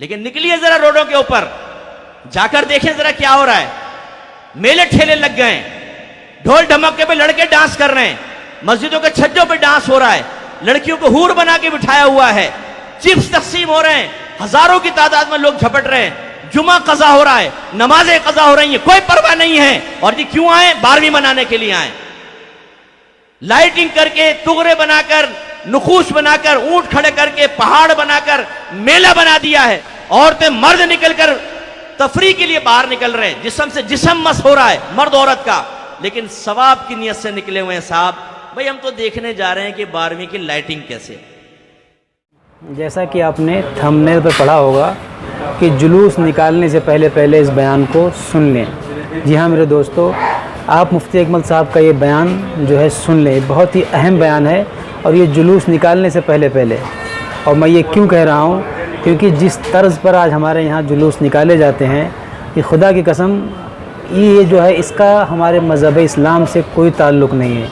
لیکن نکلیے ذرا روڈوں کے اوپر، جا کر دیکھیں ذرا کیا ہو رہا ہے۔ میلے ٹھیلے لگ گئے، ڈھول ڈھمکے پہ لڑکے ڈانس کر رہے ہیں، مسجدوں کے چھجوں پہ ڈانس ہو رہا ہے، لڑکیوں کو حور بنا کے بٹھایا ہوا ہے، چپس تقسیم ہو رہے ہیں، ہزاروں کی تعداد میں لوگ جھپٹ رہے ہیں، جمعہ قضا ہو رہا ہے، نمازیں قضا ہو رہی ہیں، کوئی پرواہ نہیں ہے۔ اور یہ کیوں آئے؟ 12ویں منانے کے لیے آئے۔ لائٹنگ کر کے، تغرے بنا کر، نقوش بنا کر، اونٹ کھڑے کر کے، پہاڑ بنا کر میلہ بنا دیا ہے۔ عورتیں مرد نکل کر تفریح کے لیے باہر نکل رہے ہیں، جسم سے جسم مس ہو رہا ہے مرد عورت کا، لیکن ثواب کی نیت سے نکلے ہوئے ہیں۔ صاحب بھئی ہم تو دیکھنے جا رہے ہیں کہ 12ویں کی لائٹنگ کیسے۔ جیسا کہ آپ نے تھمبنیل پہ پڑھا ہوگا کہ جلوس نکالنے سے پہلے اس بیان کو سن لیں۔ جی ہاں میرے دوستو، آپ مفتی اکمل صاحب کا یہ بیان جو ہے سن لیں، بہت ہی اہم بیان ہے، اور یہ جلوس نکالنے سے پہلے اور میں یہ کیوں کہہ رہا ہوں، کیونکہ جس طرز پر آج ہمارے یہاں جلوس نکالے جاتے ہیں، یہ خدا کی قسم یہ جو ہے اس کا ہمارے مذہب اسلام سے کوئی تعلق نہیں ہے۔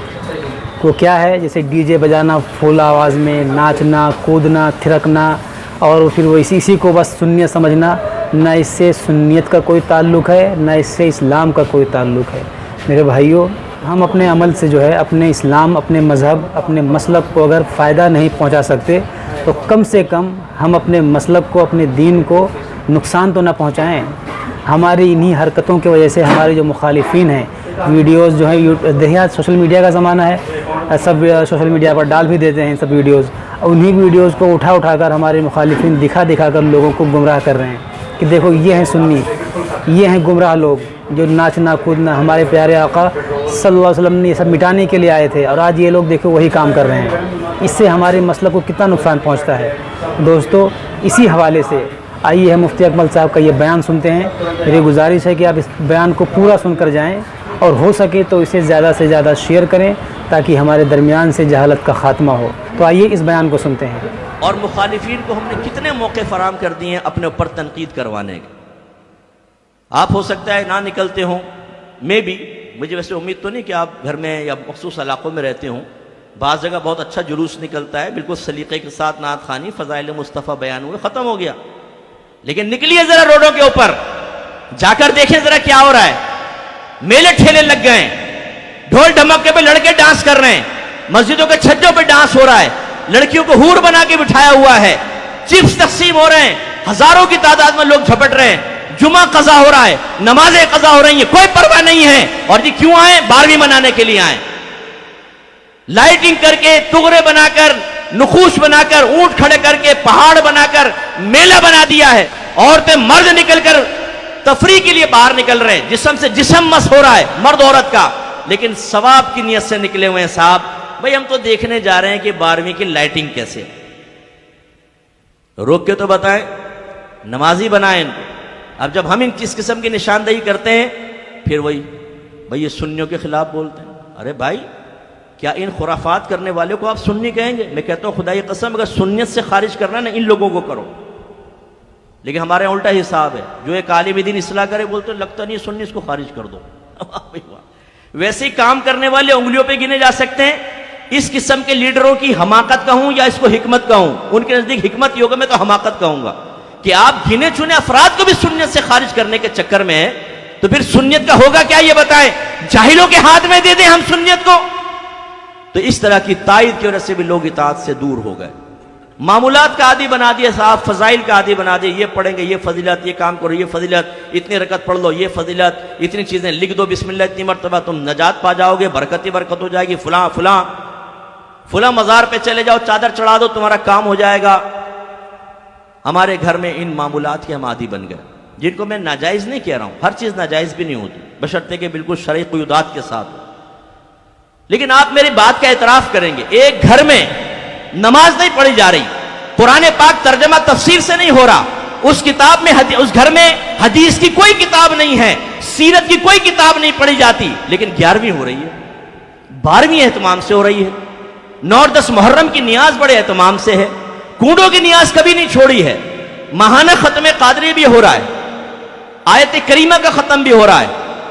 وہ کیا ہے؟ جیسے ڈی جے بجانا فول آواز میں، ناچنا، کودنا، تھرکنا، اور پھر وہ اسی کو بس سنیت سمجھنا، نہ اس سے سنیت کا کوئی تعلق ہے، نہ اس سے اسلام کا کوئی تعلق ہے۔ میرے بھائیوں، ہم اپنے عمل سے جو ہے اپنے اسلام، اپنے مذہب، اپنے مسلک کو اگر فائدہ نہیں پہنچا سکتے تو کم سے کم ہم اپنے مسلک کو، اپنے دین کو نقصان تو نہ پہنچائیں۔ ہماری انہی حرکتوں کی وجہ سے ہمارے جو مخالفین ہیں، ویڈیوز جو ہیں، دیہات سوشل میڈیا کا زمانہ ہے، سب سوشل میڈیا پر ڈال بھی دیتے ہیں سب ویڈیوز، اور انہی ویڈیوز کو اٹھا کر ہمارے مخالفین دکھا کر لوگوں کو گمراہ کر رہے ہیں کہ دیکھو یہ ہیں سنی، یہ ہیں گمراہ لوگ جو ناچنا کودنا، ہمارے پیارے آقا صلی اللہ علیہ وسلم نے یہ سب مٹانے کے لیے آئے تھے، اور آج یہ لوگ دیکھو وہی کام کر رہے ہیں۔ اس سے ہمارے مسلک کو کتنا نقصان پہنچتا ہے۔ دوستو، اسی حوالے سے آئیے ہم مفتی اکمل صاحب کا یہ بیان سنتے ہیں۔ میری گزارش ہے کہ آپ اس بیان کو پورا سن کر جائیں، اور ہو سکے تو اسے زیادہ سے زیادہ شیئر کریں تاکہ ہمارے درمیان سے جہالت کا خاتمہ ہو۔ تو آئیے اس بیان کو سنتے ہیں۔ اور مخالفین کو ہم نے کتنے موقع فراہم کر دیے ہیں اپنے اوپر تنقید کروانے کے۔ آپ ہو سکتا ہے نہ نکلتے ہوں، میں بھی، مجھے ویسے امید تو نہیں کہ آپ گھر میں یا مخصوص علاقوں میں رہتے ہوں، بعض جگہ بہت اچھا جلوس نکلتا ہے، بالکل سلیقے کے ساتھ نعت خوانی، فضائل مصطفیٰ بیان ہوئے، ختم ہو گیا۔ لیکن نکلیے ذرا روڈوں کے اوپر، جا کر دیکھیں ذرا کیا ہو رہا ہے۔ میلے ٹھیلے لگ گئے، ڈھول ڈھمکے پہ لڑکے ڈانس کر رہے ہیں، مسجدوں کے چھجوں پہ ڈانس ہو رہا ہے، لڑکیوں کو حور بنا کے بٹھایا ہوا ہے، چپس تقسیم ہو رہے ہیں، ہزاروں کی تعداد میں لوگ جھپٹ رہے ہیں، جمعہ قضا ہو رہا ہے، نمازیں قضا ہو رہی ہیں، کوئی پرواہ نہیں ہے۔ اور یہ کیوں آئے؟ 12ویں منانے کے لیے آئے۔ لائٹنگ کر کے، تغرے بنا کر، نقوش بنا کر، اونٹ کھڑے کر کے، پہاڑ بنا کر میلہ بنا دیا ہے۔ عورتیں مرد نکل کر تفریح کے لیے باہر نکل رہے ہیں، جسم سے جسم مس ہو رہا ہے مرد عورت کا، لیکن ثواب کی نیت سے نکلے ہوئے ہیں۔ صاحب بھئی ہم تو دیکھنے جا رہے ہیں کہ 12ویں کی لائٹنگ کیسے۔ روک کے تو بتائیں، نمازی بنائیں ان کو۔ اب جب ہم اس قسم کی نشاندہی کرتے ہیں، پھر وہی بھئی یہ سنیوں کے خلاف بولتے ہیں۔ ارے بھائی، کیا ان خرافات کرنے والے کو آپ سنی کہیں گے؟ میں کہتا ہوں خدا کی قسم، اگر سنیت سے خارج کرنا نا، ان لوگوں کو کرو۔ لیکن ہمارے الٹا حساب ہے، جو ایک عالم دین اصلاح کرے بولتے لگتا نہیں سنی، اس کو خارج کر دو۔ ویسے ہی کام کرنے والے انگلیوں پہ گنے جا سکتے ہیں۔ اس قسم کے لیڈروں کی حماقت کہوں یا اس کو حکمت کہوں، ان کے نزدیک حکمت ہی ہوگا، میں تو حماقت کہوں گا کہ آپ گنے چنے افراد کو بھی سنیت سے خارج کرنے کے چکر میں ہیں، تو پھر سنیت کا ہوگا کیا یہ بتائیں؟ جاہلوں کے ہاتھ میں دے دیں ہم سنیت کو؟ تو اس طرح کی تائید کی وجہ سے بھی لوگ اطاعت سے دور ہو گئے، معمولات کا عادی بنا دیا صاحب، فضائل کا عادی بنا دیا، یہ پڑھیں گے یہ فضیلت، یہ کام کرو یہ فضیلت، اتنی رکعت پڑھ لو یہ فضیلت، اتنی چیزیں لکھ دو بسم اللہ اتنی مرتبہ، تم نجات پا جاؤ گے، برکت ہی برکت ہو جائے گی، فلاں فلاں فلاں مزار پہ چلے جاؤ، چادر چڑھا دو تمہارا کام ہو جائے گا۔ ہمارے گھر میں ان معمولات کے ہم عادی بن گئے، جن کو میں ناجائز نہیں کہہ رہا ہوں، ہر چیز ناجائز بھی نہیں ہوتی، بشرطے کہ بالکل شرعی قیودات کے ساتھ۔ لیکن آپ میری بات کا اعتراف کریں گے، ایک گھر میں نماز نہیں پڑھی جا رہی، قرآن پاک ترجمہ تفسیر سے نہیں ہو رہا، اس کتاب میں اس گھر میں حدیث کی کوئی کتاب نہیں ہے، سیرت کی کوئی کتاب نہیں پڑھی جاتی، لیکن 11ویں ہو رہی ہے، 12ویں اہتمام سے ہو رہی ہے، 9 اور 10 محرم کی نیاز بڑے اہتمام سے ہے، کنڈوں کی نیاز کبھی نہیں چھوڑی ہے، ماہانہ ختم قادری بھی ہو رہا ہے، آیت کریمہ کا ختم بھی ہو رہا ہے،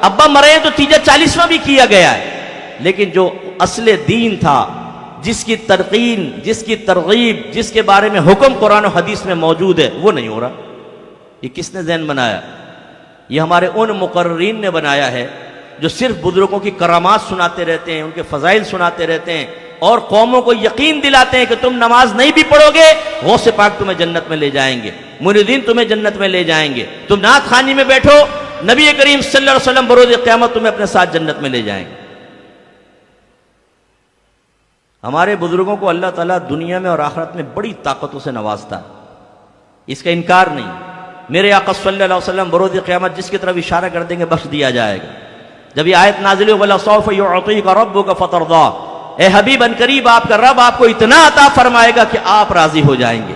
ابا مرے ہیں تو تیجا 40واں بھی کیا گیا ہے، لیکن جو اصل دین تھا، جس کی ترقین، جس کی ترغیب، جس کے بارے میں حکم قرآن و حدیث میں موجود ہے، وہ نہیں ہو رہا۔ یہ کس نے ذہن بنایا؟ یہ ہمارے ان مقررین نے بنایا ہے جو صرف بزرگوں کی کرامات سناتے رہتے ہیں، ان کے فضائل سناتے رہتے ہیں اور قوموں کو یقین دلاتے ہیں کہ تم نماز نہیں بھی پڑھو گے غوث پاک تمہیں جنت میں لے جائیں گے، مریدین تمہیں جنت میں لے جائیں گے، تم نعت خوانی میں بیٹھو نبی کریم صلی اللہ علیہ وسلم بروز قیامت تمہیں اپنے ساتھ جنت میں لے جائیں گے۔ ہمارے بزرگوں کو اللہ تعالیٰ دنیا میں اور آخرت میں بڑی طاقتوں سے نوازتا ہے، اس کا انکار نہیں۔ میرے آقا صلی اللہ علیہ وسلم بروز قیامت جس کی طرف اشارہ کر دیں گے بخش دیا جائے گا۔ جب یہ آیت نازل ہوئی وَلَسَوْفَ يُعْطِيكَ رَبُّكَ فَتَرْضَىٰ، اے حبیب ان قریب آپ کا رب آپ کو اتنا عطا فرمائے گا کہ آپ راضی ہو جائیں گے۔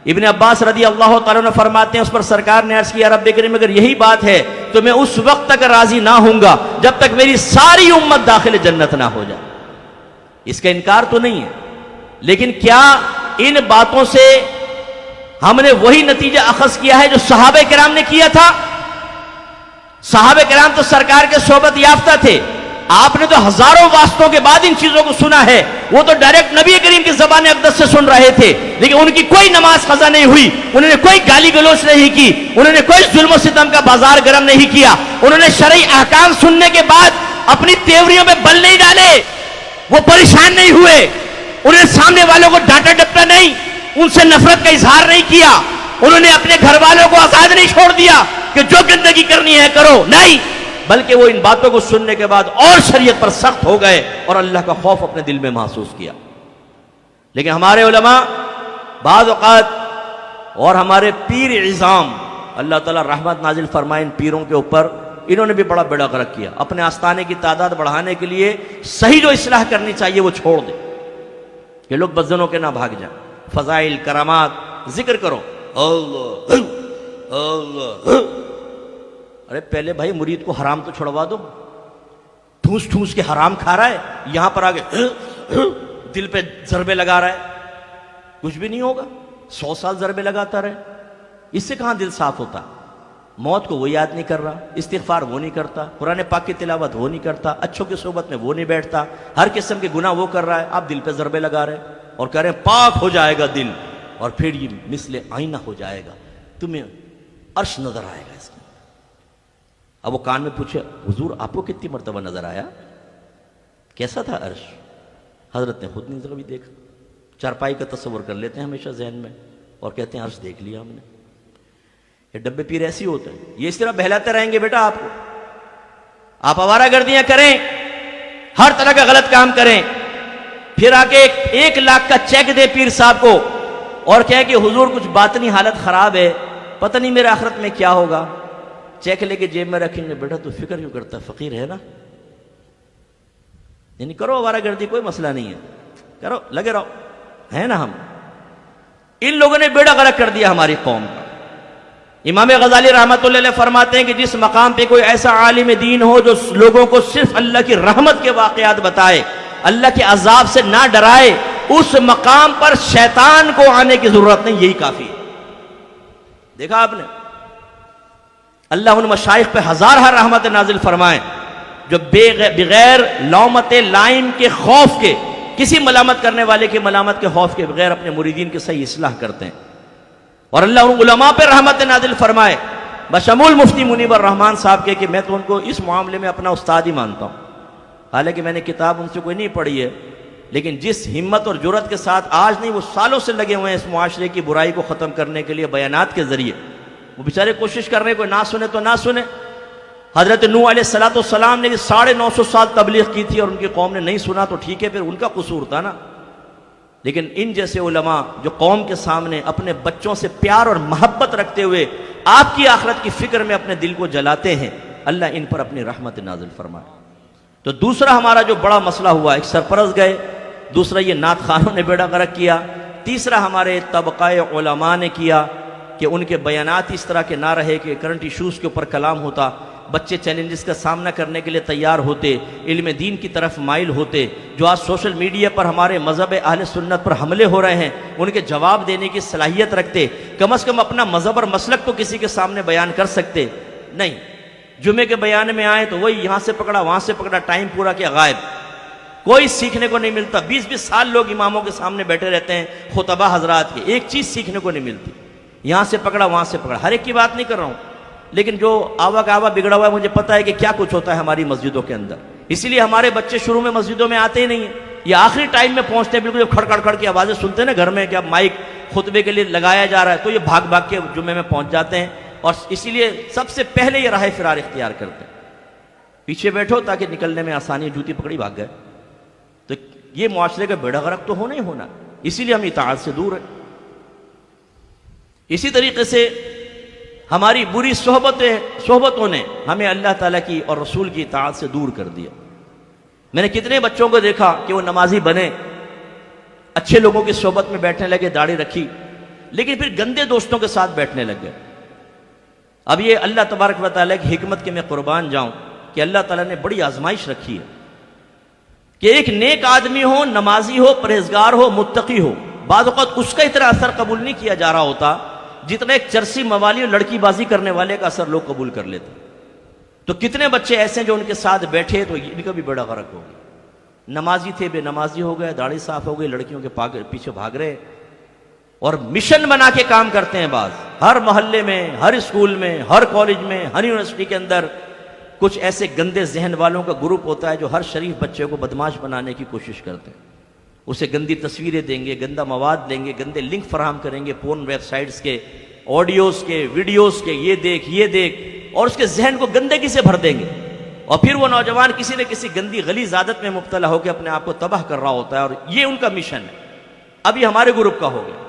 ابن عباس رضی اللہ تعالیٰ عنہ فرماتے ہیں اس پر سرکار نے عرض کیا رب کریم اگر یہی بات ہے تو میں اس وقت تک راضی نہ ہوں گا جب تک میری ساری امت داخل جنت نہ ہو جائے۔ اس کا انکار تو نہیں ہے، لیکن کیا ان باتوں سے ہم نے وہی نتیجہ اخذ کیا ہے جو صحابہ کرام نے کیا تھا؟ صحابہ کرام تو سرکار کے صحبت یافتہ تھے، آپ نے تو ہزاروں واسطوں کے بعد ان چیزوں کو سنا ہے، وہ تو ڈائریکٹ نبی کریم کی زبان اقدس سے سن رہے تھے، لیکن ان کی کوئی نماز قضا نہیں ہوئی، انہوں نے کوئی گالی گلوچ نہیں کی، انہوں نے کوئی ظلم و ستم کا بازار گرم نہیں کیا، انہوں نے شرعی احکام سننے کے بعد اپنی تیوریوں میں بل نہیں ڈالے، وہ پریشان نہیں ہوئے، انہوں نے سامنے والوں کو ڈانٹا ڈپٹا نہیں، ان سے نفرت کا اظہار نہیں کیا، انہوں نے اپنے گھر والوں کو آزاد نہیں چھوڑ دیا کہ جو گندگی کرنی ہے کرو، نہیں، بلکہ وہ ان باتوں کو سننے کے بعد اور شریعت پر سخت ہو گئے اور اللہ کا خوف اپنے دل میں محسوس کیا۔ لیکن ہمارے علماء بعض اوقات اور ہمارے پیر عظام اللہ تعالیٰ رحمت نازل فرمائے ان پیروں کے اوپر، انہوں نے بھی بڑا بیڑا غرق کیا، اپنے آستانے کی تعداد بڑھانے کے لیے صحیح جو اصلاح کرنی چاہیے وہ چھوڑ دیں کہ لوگ بدزنوں کے نہ بھاگ جائیں۔ فضائل کرامات ذکر کرو، اللہ اللہ، ارے پہلے بھائی مرید کو حرام تو چھڑوا دو، ٹھوس ٹھوس کے حرام کھا رہا ہے، یہاں پر آگے دل پہ ضربے لگا رہا ہے، کچھ بھی نہیں ہوگا، 100 سال ضربے لگاتا رہے، اس سے کہاں دل صاف ہوتا؟ موت کو وہ یاد نہیں کر رہا، استغفار وہ نہیں کرتا، قرآن پاک کی تلاوت وہ نہیں کرتا، اچھوں کی صحبت میں وہ نہیں بیٹھتا، ہر قسم کے گناہ وہ کر رہا ہے، آپ دل پہ ضربے لگا رہے اور کہہ رہے ہیں پاک ہو جائے گا دل، اور پھر یہ مثل آئینہ ہو جائے گا، تمہیں عرش نظر آئے گا اس میں۔ اب وہ کان میں پوچھے حضور آپ کو کتنی مرتبہ نظر آیا؟ کیسا تھا عرش؟ حضرت نے خود نہیں کبھی دیکھا، چارپائی کا تصور کر لیتے ہیں ہمیشہ ذہن میں اور کہتے ہیں عرش دیکھ لیا ہم نے۔ یہ ڈبے پیر ایسی ہوتے ہیں، یہ اس طرح بہلاتے رہیں گے بیٹا آپ کو، آپ آوارہ گردیاں کریں، ہر طرح کا غلط کام کریں، پھر آ کے 1 لاکھ کا چیک دے پیر صاحب کو اور کہے کہ حضور کچھ باطنی حالت خراب ہے، پتہ نہیں میرے آخرت میں کیا ہوگا، چیک لے کے جیب میں رکھیں گے، بیٹا تو فکر کیوں کرتا، فقیر ہے نا، یعنی کرو آوارہ گردی، کوئی مسئلہ نہیں ہے، کرو لگے رہو، ہے نا ہم۔ ان لوگوں نے بیڑا غرق کر دیا ہماری قوم کا۔ امام غزالی رحمۃ اللہ علیہ فرماتے ہیں کہ جس مقام پہ کوئی ایسا عالم دین ہو جو لوگوں کو صرف اللہ کی رحمت کے واقعات بتائے، اللہ کے عذاب سے نہ ڈرائے، اس مقام پر شیطان کو آنے کی ضرورت نہیں، یہی کافی ہے۔ دیکھا آپ نے، اللہ ان مشائخ پہ ہزارہ رحمت نازل فرمائے جو بغیر لومت لائم کے خوف کے، کسی ملامت کرنے والے کے ملامت کے خوف کے بغیر اپنے مریدین کی صحیح اصلاح کرتے ہیں، اور اللہ ان علماء پہ رحمت نازل فرمائے بشمول مفتی منیب الرحمان صاحب کے کہ میں تو ان کو اس معاملے میں اپنا استاد ہی مانتا ہوں، حالانکہ میں نے کتاب ان سے کوئی نہیں پڑھی ہے، لیکن جس ہمت اور جرأت کے ساتھ آج نہیں وہ سالوں سے لگے ہوئے ہیں اس معاشرے کی برائی کو ختم کرنے کے لیے بیانات کے ذریعے، وہ بیچارے کوشش کر رہے ہیں، کوئی نہ سنے تو نہ سنے۔ حضرت نوح علیہ السلام نے 950 سال تبلیغ کی تھی اور ان کی قوم نے نہیں سنا تو ٹھیک ہے، پھر ان کا قصور تھا نا، لیکن ان جیسے علماء جو قوم کے سامنے اپنے بچوں سے پیار اور محبت رکھتے ہوئے آپ کی آخرت کی فکر میں اپنے دل کو جلاتے ہیں، اللہ ان پر اپنی رحمت نازل فرمائے۔ تو دوسرا ہمارا جو بڑا مسئلہ ہوا، ایک سرپرست گئے، دوسرا یہ نعت خوانوں نے بیڑا غرق کیا، تیسرا ہمارے طبقہ علماء نے کیا کہ ان کے بیانات اس طرح کے نہ رہے کہ کرنٹ ایشوز کے اوپر کلام ہوتا، بچے چیلنجز کا سامنا کرنے کے لیے تیار ہوتے، علم دین کی طرف مائل ہوتے۔ جو آج سوشل میڈیا پر ہمارے مذہب اہل سنت پر حملے ہو رہے ہیں ان کے جواب دینے کی صلاحیت رکھتے، کم از کم اپنا مذہب اور مسلک تو کسی کے سامنے بیان کر سکتے، نہیں، جمعے کے بیان میں آئے تو وہی یہاں سے پکڑا وہاں سے پکڑا، ٹائم پورا کیا، غائب، کوئی سیکھنے کو نہیں ملتا۔ 20 سال لوگ اماموں کے سامنے بیٹھے رہتے ہیں، خطبہ حضرات کے، ایک چیز سیکھنے کو نہیں ملتی۔ یہاں سے پکڑا وہاں سے پکڑا، ہر ایک کی بات نہیں کر رہا ہوں، لیکن جو آوا کا آوا بگڑا ہوا ہے مجھے پتہ ہے کہ کیا کچھ ہوتا ہے ہماری مسجدوں کے اندر، اسی لیے ہمارے بچے شروع میں مسجدوں میں آتے ہی نہیں ہیں، یہ آخری ٹائم میں پہنچتے ہیں، بالکل جب کھڑ کھڑ کھڑ کی آوازیں سنتے ہیں نا گھر میں کہ اب مائک خطبے کے لیے لگایا جا رہا ہے، تو یہ بھاگ بھاگ کے جمعے میں پہنچ جاتے ہیں، اور اسی لیے سب سے پہلے یہ راہ فرار اختیار کرتے ہیں، پیچھے بیٹھو تاکہ نکلنے میں آسانی، جوتی پکڑی بھاگ گئے۔ تو یہ معاشرے کا بیڑا غرق تو ہونا ہی ہونا، اسی لیے ہم اطاعت سے دور ہیں۔ اسی طریقے سے ہماری بری صحبتوں نے ہمیں اللہ تعالیٰ کی اور رسول کی اطاعت سے دور کر دیا۔ میں نے کتنے بچوں کو دیکھا کہ وہ نمازی بنے، اچھے لوگوں کی صحبت میں بیٹھنے لگے، داڑھی رکھی، لیکن پھر گندے دوستوں کے ساتھ بیٹھنے لگ گئے۔ اب یہ اللہ تبارک و تعالیٰ کی حکمت کے میں قربان جاؤں کہ اللہ تعالیٰ نے بڑی آزمائش رکھی ہے کہ ایک نیک آدمی ہو، نمازی ہو، پرہیزگار ہو، متقی ہو، بعض اوقات اس کا اتنا اثر قبول نہیں کیا جا رہا ہوتا جتنا ایک چرسی موالی اور لڑکی بازی کرنے والے کا اثر لوگ قبول کر لیتے۔ تو کتنے بچے ایسے ہیں جو ان کے ساتھ بیٹھے تو ان کا بھی بڑا غرق ہو گیا، نمازی تھے بے نمازی ہو گئے، داڑھی صاف ہو گئی، لڑکیوں کے پیچھے بھاگ رہے، اور مشن بنا کے کام کرتے ہیں بعض، ہر محلے میں، ہر اسکول میں، ہر کالج میں، ہر یونیورسٹی کے اندر کچھ ایسے گندے ذہن والوں کا گروپ ہوتا ہے جو ہر شریف بچے کو بدماش بنانے کی کوشش کرتے ہیں، اسے گندی تصویریں دیں گے، گندا مواد دیں گے، گندے لنک فراہم کریں گے، پورن ویب سائٹس کے، آڈیوز کے، ویڈیوز کے، یہ دیکھ، اور اس کے ذہن کو گندگی سے بھر دیں گے، اور پھر وہ نوجوان کسی نہ کسی گندی غلیظ عادت میں مبتلا ہو کے اپنے آپ کو تباہ کر رہا ہوتا ہے، اور یہ ان کا مشن ہے۔ اب یہ ہمارے گروپ کا ہو گیا۔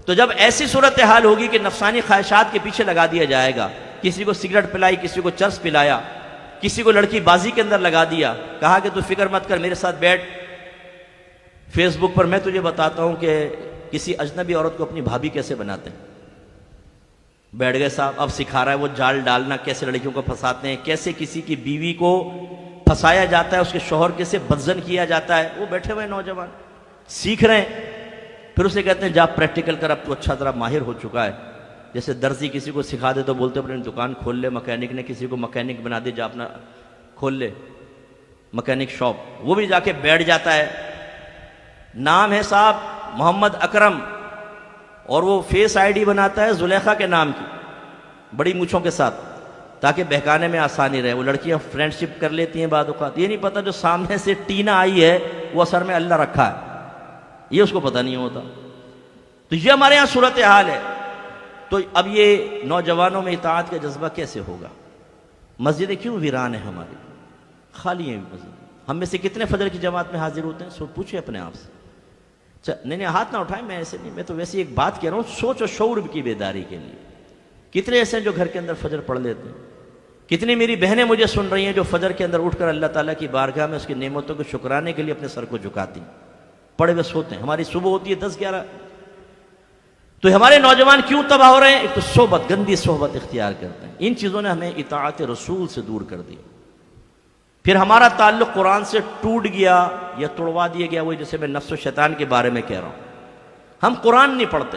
تو جب ایسی صورتحال ہوگی کہ نفسانی خواہشات کے پیچھے لگا دیا جائے گا، کسی کو سگریٹ پلائی، کسی کو چرس پلایا، کسی کو لڑکی بازی کے اندر لگا دیا، کہا کہ تو فکر مت کر، میرے ساتھ بیٹھ، فیس بک پر میں تجھے بتاتا ہوں کہ کسی اجنبی عورت کو اپنی بھابھی کیسے بناتے ہیں۔ بیٹھ گئے صاحب، اب سکھا رہا ہے وہ جال ڈالنا، کیسے لڑکیوں کو پھنساتے ہیں، کیسے کسی کی بیوی کو پھنسایا جاتا ہے، اس کے شوہر کیسے بدزن کیا جاتا ہے، وہ بیٹھے ہوئے نوجوان سیکھ رہے ہیں۔ پھر اسے کہتے ہیں جا پریکٹیکل کر، اب تو اچھا طرح ماہر ہو چکا ہے، جیسے درزی کسی کو سکھا دے تو بولتے اپنی دکان کھول لے، مکینک نے کسی کو مکینک بنا دے، جا اپنا کھول لے مکینک شاپ، وہ بھی جا کے بیٹھ جاتا ہے، نام ہے صاحب محمد اکرم، اور وہ فیس آئی ڈی بناتا ہے زلیخا کے نام کی، بڑی مونچھوں کے ساتھ، تاکہ بہکانے میں آسانی رہے۔ وہ لڑکیاں فرینڈ شپ کر لیتی ہیں بعض اوقات، یہ نہیں پتہ جو سامنے سے ٹینا آئی ہے وہ اثر میں اللہ رکھا ہے، یہ اس کو پتہ نہیں ہوتا۔ تو یہ ہمارے یہاں صورتحال ہے۔ تو اب یہ نوجوانوں میں اطاعت کا جذبہ کیسے ہوگا؟ مسجدیں کیوں ویران ہیں ہماری، خالی ہیں مسجد؟ ہم میں سے کتنے فجر کی جماعت میں حاضر ہوتے ہیں؟ سو پوچھیں اپنے آپ سے۔ نہیں ہاتھ نہ اٹھائیں، میں ایسے نہیں، میں تو ویسے ایک بات کہہ رہا ہوں سوچ و شعور کی بیداری کے لیے۔ کتنے ایسے ہیں جو گھر کے اندر فجر پڑھ لیتے ہیں؟ کتنی میری بہنیں مجھے سن رہی ہیں جو فجر کے اندر اٹھ کر اللہ تعالیٰ کی بارگاہ میں اس کی نعمتوں کو شکرانے کے لیے اپنے سر کو جھکاتی ہیں، پڑے ہوئے سوتے ہیں۔ ہماری صبح ہوتی ہے 10-11۔ تو ہمارے نوجوان کیوں تباہ ہو رہے ہیں؟ ایک تو صحبت، گندی صحبت اختیار کرتے ہیں، ان چیزوں نے ہمیں اطاعت رسول سے دور کر دیا۔ پھر ہمارا تعلق قرآن سے ٹوٹ گیا یا توڑوا دیا گیا، وہ جیسے میں نفس و شیطان کے بارے میں کہہ رہا ہوں، ہم قرآن نہیں پڑھتے۔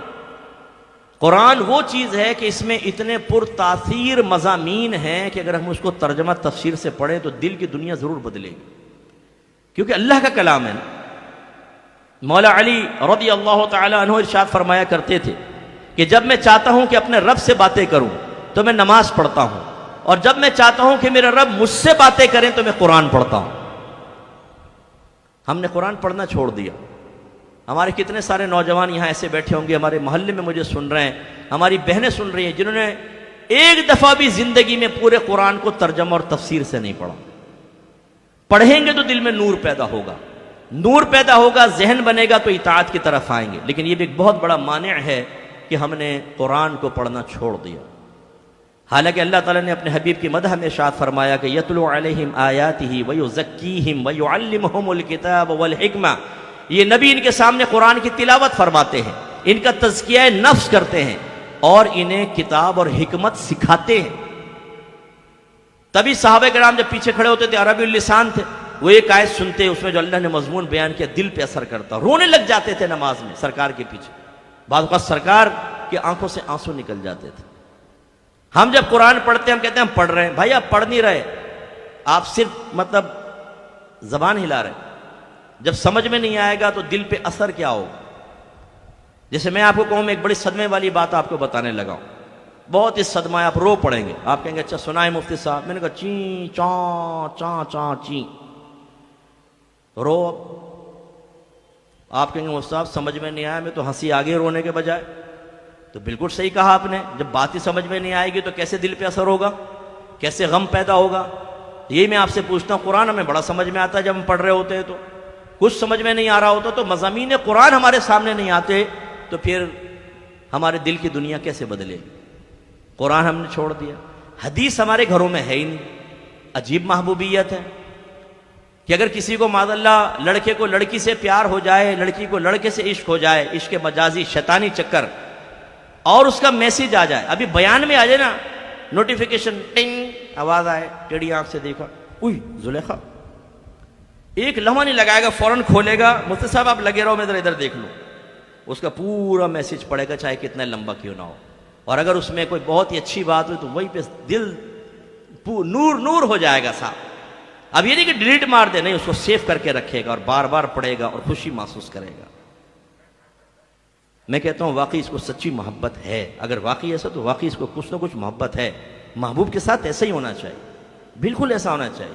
قرآن وہ چیز ہے کہ اس میں اتنے پرتاثیر مضامین ہیں کہ اگر ہم اس کو ترجمہ تفسیر سے پڑھیں تو دل کی دنیا ضرور بدلے گی، کیونکہ اللہ کا کلام ہے۔ مولا علی رضی اللہ تعالی عنہ ارشاد فرمایا کرتے تھے کہ جب میں چاہتا ہوں کہ اپنے رب سے باتیں کروں تو میں نماز پڑھتا ہوں، اور جب میں چاہتا ہوں کہ میرا رب مجھ سے باتیں کریں تو میں قرآن پڑھتا ہوں۔ ہم نے قرآن پڑھنا چھوڑ دیا۔ ہمارے کتنے سارے نوجوان یہاں ایسے بیٹھے ہوں گے، ہمارے محلے میں مجھے سن رہے ہیں، ہماری بہنیں سن رہی ہیں، جنہوں نے ایک دفعہ بھی زندگی میں پورے قرآن کو ترجمہ اور تفسیر سے نہیں پڑھا۔ پڑھیں گے تو دل میں نور پیدا ہوگا، نور پیدا ہوگا، ذہن بنے گا تو اطاعت کی طرف آئیں گے۔ لیکن یہ بھی ایک بہت بڑا مانع ہے کہ ہم نے قرآن کو پڑھنا چھوڑ دیا۔ حالانکہ اللہ تعالیٰ نے اپنے حبیب کی مدح میں ارشاد فرمایا کہ یتلو علیہم آیاتہ ویزکیہم ویعلمہم الکتاب والحکمہ، یہ نبی ان کے سامنے قرآن کی تلاوت فرماتے ہیں، ان کا تزکیہ نفس کرتے ہیں اور انہیں کتاب اور حکمت سکھاتے ہیں۔ تبھی صحابہ کرام جب پیچھے کھڑے ہوتے تھے، عربی اللسان تھے، وہ ایک آیت سنتے اس میں جو اللہ نے مضمون بیان کیا دل پہ اثر کرتا، رونے لگ جاتے تھے نماز میں سرکار کے پیچھے، بعض اوقات سرکار کی آنکھوں سے آنسو نکل جاتے تھے۔ ہم جب قرآن پڑھتے ہیں ہم کہتے ہیں ہم پڑھ رہے ہیں، بھائی آپ پڑھ نہیں رہے، آپ صرف زبان ہلا رہے ہیں، جب سمجھ میں نہیں آئے گا تو دل پہ اثر کیا ہوگا؟ جیسے میں آپ کو کہوں، میں ایک بڑی صدمے والی بات آپ کو بتانے لگا ہوں، بہت ہی صدمہ ہے، آپ رو پڑیں گے، آپ کہیں گے اچھا سنائے مفتی صاحب۔ میں نے کہا چین چاں چاں چاں چین، رو۔ آپ کہیں گے مفتی صاحب سمجھ میں نہیں آیا، میں تو ہنسی آگے رونے کے بجائے۔ تو بالکل صحیح کہا آپ نے، جب بات ہی سمجھ میں نہیں آئے گی تو کیسے دل پہ اثر ہوگا، کیسے غم پیدا ہوگا؟ یہی میں آپ سے پوچھتا ہوں، قرآن ہمیں بڑا سمجھ میں آتا ہے جب ہم پڑھ رہے ہوتے ہیں، تو کچھ سمجھ میں نہیں آ رہا ہوتا تو مضامین قرآن ہمارے سامنے نہیں آتے تو پھر ہمارے دل کی دنیا کیسے بدلے؟ قرآن ہم نے چھوڑ دیا، حدیث ہمارے گھروں میں ہے ہی نہیں۔ عجیب محبوبیت ہے کہ اگر کسی کو معاذ اللہ لڑکے کو لڑکی سے پیار ہو جائے، لڑکی کو لڑکے سے عشق ہو جائے، عشق مجازی شیطانی چکر، اور اس کا میسیج آ جائے، ابھی بیان میں آ جائے نا، نوٹیفیکیشن ٹنگ آواز آئے، ٹیڑھی آنکھ سے دیکھا، اوئی زلیخا، ایک لمحہ نہیں لگائے گا، فوراً کھولے گا، مفتی صاحب آپ لگے رہو میں ادھر دیکھ لوں، اس کا پورا میسیج پڑے گا چاہے کتنا لمبا کیوں نہ ہو۔ اور اگر اس میں کوئی بہت ہی اچھی بات ہو تو وہی پہ دل نور نور ہو جائے گا صاحب۔ اب یہ نہیں کہ ڈیلیٹ مار دے، نہیں، اس کو سیو کر کے رکھے گا اور بار بار پڑھے گا اور خوشی محسوس کرے گا۔ میں کہتا ہوں واقعی اس کو سچی محبت ہے، اگر واقعی ایسا تو واقعی اس کو کچھ نہ کچھ محبت ہے۔ محبوب کے ساتھ ایسا ہی ہونا چاہیے، بالکل ایسا ہونا چاہیے۔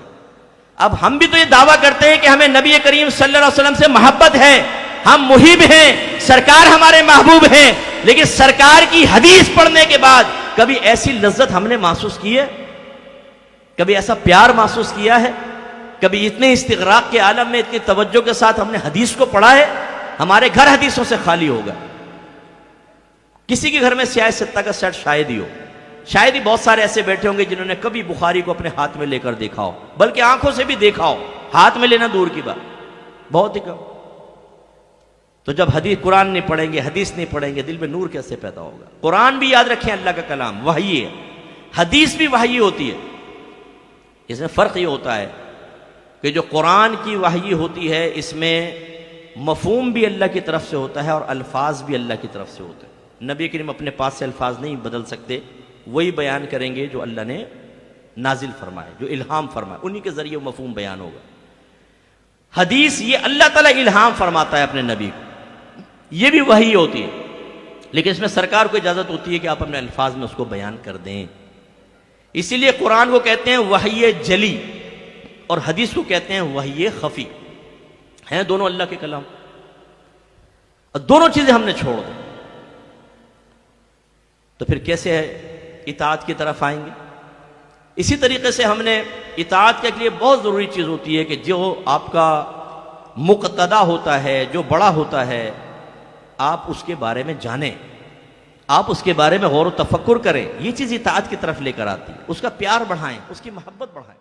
اب ہم بھی تو یہ دعویٰ کرتے ہیں کہ ہمیں نبی کریم صلی اللہ علیہ وسلم سے محبت ہے، ہم محب ہیں، سرکار ہمارے محبوب ہیں، لیکن سرکار کی حدیث پڑھنے کے بعد کبھی ایسی لذت ہم نے محسوس کی ہے؟ کبھی ایسا پیار محسوس کیا ہے؟ کبھی اتنے استغراق کے عالم میں اتنی توجہ کے ساتھ ہم نے حدیث کو پڑھا ہے؟ ہمارے گھر حدیثوں سے خالی ہوگا۔ کسی کے گھر میں سیاہ ستہ کا سیٹ شاید ہی ہو، شاید ہی بہت سارے ایسے بیٹھے ہوں گے جنہوں نے کبھی بخاری کو اپنے ہاتھ میں لے کر دیکھا ہو، بلکہ آنکھوں سے بھی دیکھا ہو، ہاتھ میں لینا دور کی بات، بہت ہی کم۔ تو جب حدیث قرآن نہیں پڑھیں گے، حدیث نہیں پڑھیں گے، دل میں نور کیسے پیدا ہوگا؟ قرآن بھی یاد رکھیں اللہ کا کلام وحی ہے، حدیث بھی وحی ہوتی ہے۔ اس میں فرق یہ ہوتا ہے کہ جو قرآن کی وحی ہوتی ہے اس میں مفہوم بھی اللہ کی طرف سے ہوتا ہے اور الفاظ بھی اللہ کی طرف سے ہوتے ہیں۔ نبی کریم اپنے پاس سے الفاظ نہیں بدل سکتے، وہی بیان کریں گے جو اللہ نے نازل فرمائے، جو الہام فرمائے، انہی کے ذریعے مفہوم بیان ہوگا۔ حدیث یہ اللہ تعالیٰ الہام فرماتا ہے اپنے نبی کو، یہ بھی وحی ہوتی ہے، لیکن اس میں سرکار کو اجازت ہوتی ہے کہ آپ اپنے الفاظ میں اس کو بیان کر دیں۔ اسی لیے قرآن کو کہتے ہیں وحی جلی اور حدیث کو کہتے ہیں وحی خفی، ہیں دونوں اللہ کے کلام، اور دونوں چیزیں ہم نے چھوڑ دیں تو پھر کیسے اطاعت کی طرف آئیں گے؟ اسی طریقے سے ہم نے اطاعت کے لیے بہت ضروری چیز ہوتی ہے کہ جو آپ کا مقتدا ہوتا ہے، جو بڑا ہوتا ہے، آپ اس کے بارے میں جانیں، آپ اس کے بارے میں غور و تفکر کریں، یہ چیز اطاعت کی طرف لے کر آتی ہے، اس کا پیار بڑھائیں، اس کی محبت بڑھائیں۔